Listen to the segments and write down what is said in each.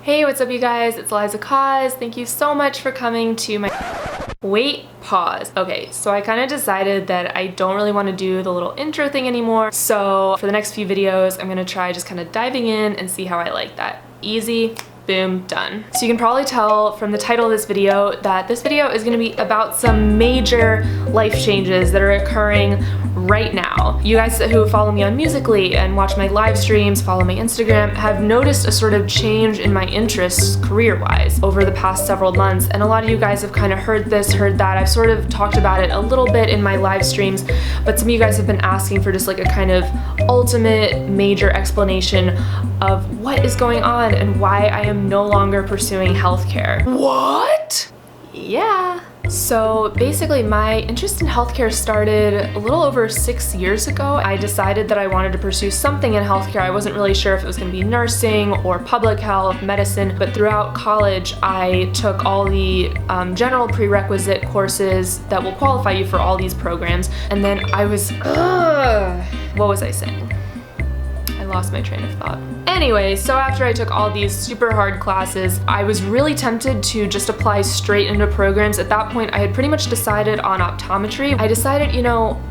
Hey, what's up you guys? It's Eliza Caws. Thank you so much for coming to my... Wait, pause. Okay, so I kind of decided that I don't really want to do the little intro thing anymore. So for the next few videos, I'm gonna try just kind of diving in and see how I like that. Easy. Boom, done. So you can probably tell from the title of this video that this video is gonna be about some major life changes that are occurring right now. You guys who follow me on Musical.ly and watch my live streams, follow my Instagram, have noticed a sort of change in my interests career-wise over the past several months. And a lot of you guys have kind of heard this, heard that. I've sort of talked about it a little bit in my live streams, but some of you guys have been asking for just like a kind of ultimate major explanation of what is going on and why I am no longer pursuing healthcare. What? Yeah. So basically my interest in healthcare started a little over 6 years ago. I decided that I wanted to pursue something in healthcare. I wasn't really sure if it was going to be nursing or public health, medicine, but throughout college I took all the general prerequisite courses that will qualify you for all these programs, and then I was, what was I saying? I lost my train of thought. Anyway, so after I took all these super hard classes, I was really tempted to just apply straight into programs. At that point, I had pretty much decided on optometry. I decided, you know,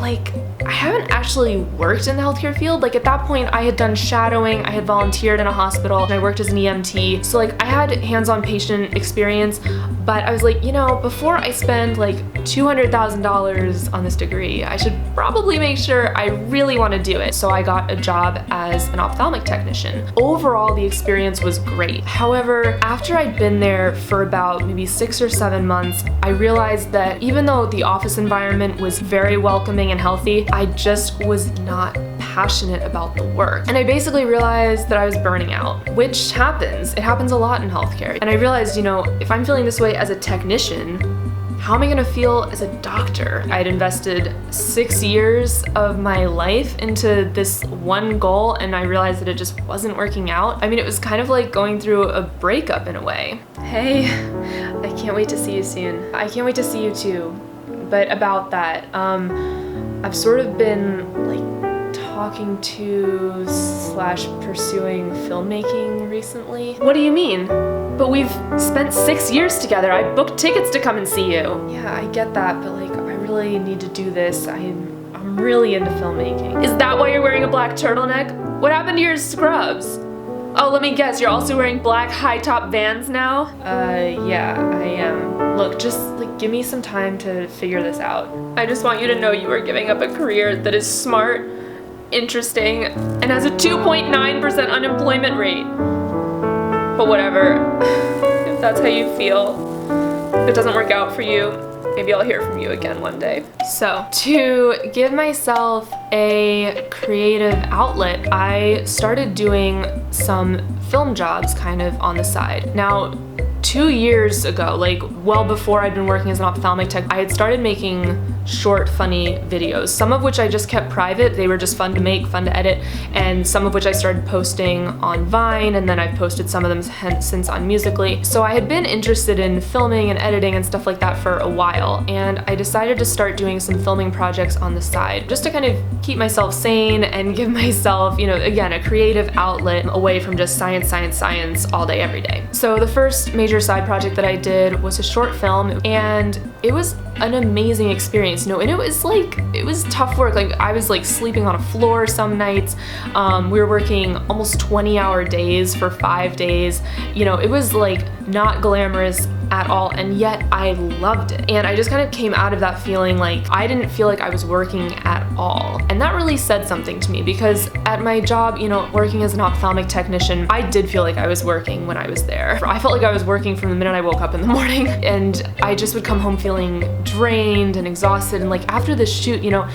like, I haven't actually worked in the healthcare field. Like at that point, I had done shadowing, I had volunteered in a hospital, and I worked as an EMT. So like I had hands-on patient experience, but I was like, you know, before I spend like $200,000 on this degree, I should probably make sure I really want to do it. So I got a job as an ophthalmic technician. Overall, the experience was great. However, after I'd been there for about maybe 6 or 7 months, I realized that even though the office environment was very welcoming and healthy, I just was not passionate about the work. And I basically realized that I was burning out, which happens. It happens a lot in healthcare. And I realized, you know, if I'm feeling this way as a technician, how am I gonna feel as a doctor? I'd invested 6 years of my life into this one goal, and I realized that it just wasn't working out. I mean, it was kind of like going through a breakup in a way. Hey, I can't wait to see you soon. I can't wait to see you too. But about that, I've sort of been like talking to / pursuing filmmaking recently. What do you mean? But we've spent 6 years together. I booked tickets to come and see you. Yeah, I get that, but like I really need to do this. I'm really into filmmaking. Is that why you're wearing a black turtleneck? What happened to your scrubs? Oh, let me guess, you're also wearing black high-top Vans now? Yeah, I am. Look, just like give me some time to figure this out. I just want you to know you are giving up a career that is smart, interesting, and has a 2.9% unemployment rate. But whatever, if that's how you feel, if it doesn't work out for you, maybe I'll hear from you again one day. So, to give myself a creative outlet, I started doing some film jobs kind of on the side. Now, 2 years ago, like well before I'd been working as an ophthalmic tech, I had started making short, funny videos, some of which I just kept private. They were just fun to make, fun to edit, and some of which I started posting on Vine, and then I've posted some of them since on Musical.ly. So I had been interested in filming and editing and stuff like that for a while, and I decided to start doing some filming projects on the side, just to kind of keep myself sane and give myself, you know, again, a creative outlet away from just science, science, science all day, every day. So the first major side project that I did was a short film, and it was an amazing experience, you know, and it was tough work. Like I was like sleeping on a floor some nights. We were working almost 20-hour days for 5 days. You know, it was like not glamorous at all, and yet I loved it. And I just kind of came out of that feeling like I didn't feel like I was working at all. And that really said something to me, because at my job, you know, working as an ophthalmic technician, I did feel like I was working when I was there. I felt like I was working from the minute I woke up in the morning, and I just would come home feeling drained and exhausted. And like after the shoot, you know,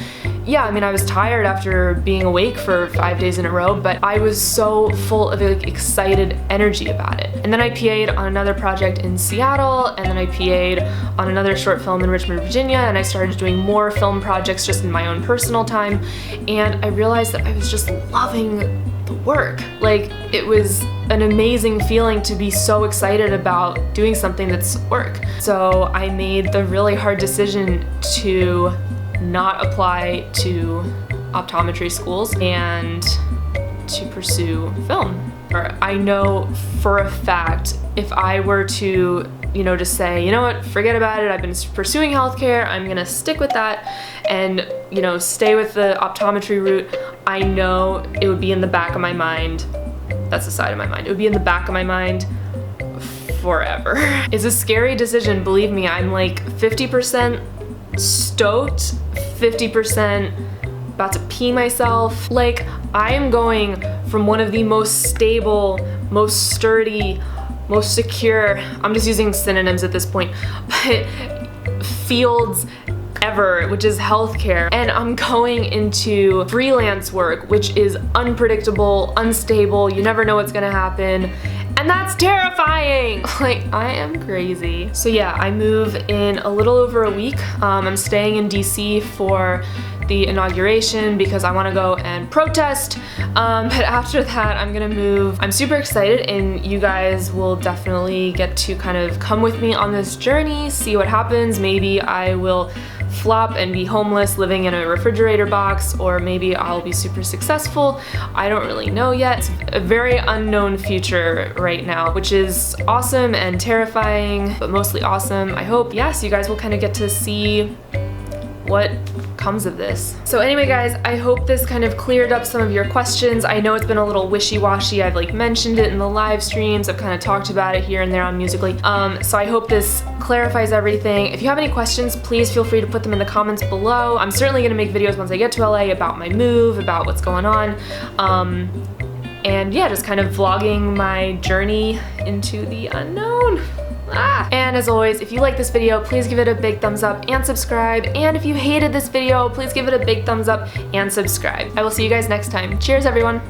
yeah, I mean, I was tired after being awake for 5 days in a row, but I was so full of like excited energy about it. And then I PA'd on another project in Seattle, and then I PA'd on another short film in Richmond, Virginia, and I started doing more film projects just in my own personal time. And I realized that I was just loving the work. Like it was an amazing feeling to be so excited about doing something that's work. So I made the really hard decision to not apply to optometry schools and to pursue film. I know for a fact if I were to, you know, just say, you know what, forget about it, I've been pursuing healthcare, I'm gonna stick with that and, you know, stay with the optometry route, I know it would be in the back of my mind. That's the side of my mind. It would be in the back of my mind forever. It's a scary decision, believe me. I'm like 50% stoked, 50% about to pee myself. Like, I am going from one of the most stable, most sturdy, most secure, I'm just using synonyms at this point, but fields ever, which is healthcare, and I'm going into freelance work, which is unpredictable, unstable, you never know what's gonna happen, and that's terrifying! Like, I am crazy. So yeah, I move in a little over a week. I'm staying in DC for the inauguration because I want to go and protest, but after that I'm gonna move. I'm super excited, and you guys will definitely get to kind of come with me on this journey, see what happens. Maybe I will flop and be homeless living in a refrigerator box, or maybe I'll be super successful. I don't really know yet. It's a very unknown future right now, which is awesome and terrifying, but mostly awesome, I hope. Yeah, so you guys will kind of get to see what comes of this. So anyway guys, I hope this kind of cleared up some of your questions. I know it's been a little wishy-washy. I've like mentioned it in the live streams. I've kind of talked about it here and there on Musical.ly. So I hope this clarifies everything. If you have any questions, please feel free to put them in the comments below. I'm certainly gonna make videos once I get to LA about my move, about what's going on. And yeah, just kind of vlogging my journey into the unknown. And as always, if you like this video, please give it a big thumbs up and subscribe. And if you hated this video, please give it a big thumbs up and subscribe. I will see you guys next time. Cheers, everyone.